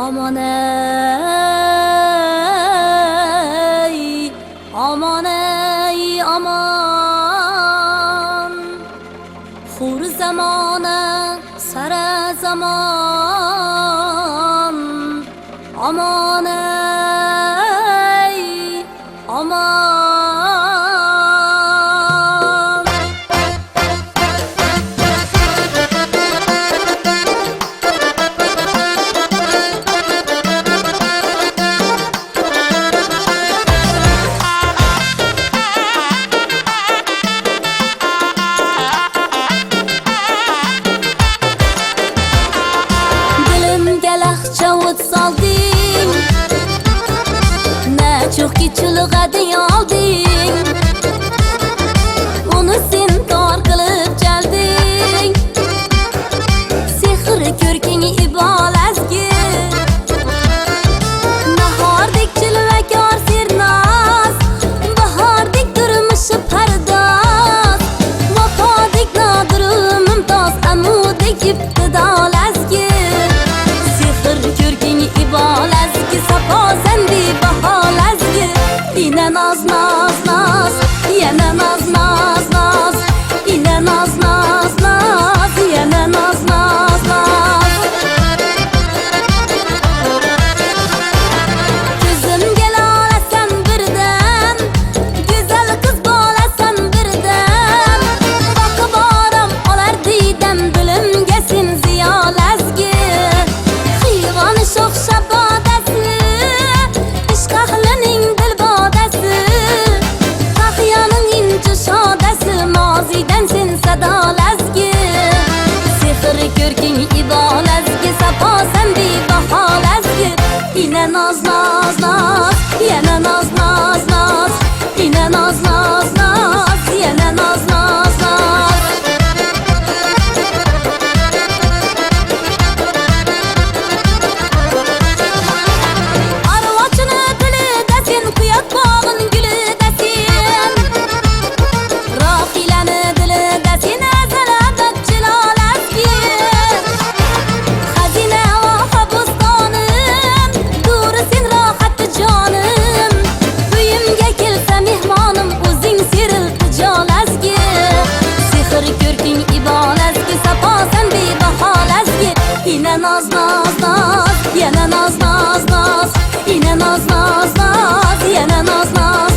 aman ey, aman ey, aman. Xur zamona, sara zaman, aman ey, aman. Çok kichilg'ading olding, uni sen tor qilib chalding. Sehr ko'rking ibolasiga nahordek chilvakor sernaz, bahordek turmushi pardoz, vafodek nodir mumtoz, amudek ibtidolasiga. Sehr ko'rking ibolasiga safo sandi baholasiga. Yine naz naz naz, yine naz naz naz, yine naz naz naz, yine naz naz naz. Ko'zimga lolasan birdan, go'zal qiz bolasan birdan. Boqib boram olar diydam dilimga sen ziyolasiga. Xiyvoni sho'x shabodasi, ishq ahlining moziydan sen sadolasiga. Sehr ko'rking ibolasiga safo sandi baholasiga. Yine naz naz naz, yana naz naz naz, yine naz naz naz, yana naz naz naz. Arvochini tilida sen, quyosh bog'in gulida sen. Rohilani dilida sen azalabat jilolasiga. Xazina va bo'stonim, duri sen rohati jonim. Uyimga kelsa mehmonim, o'zing seril tijolasiga. Sehr ko'rking ibolasiga safo sandi baholasiga. Yine naz naz naz, yana naz naz naz, yine naz naz naz, yana naz naz.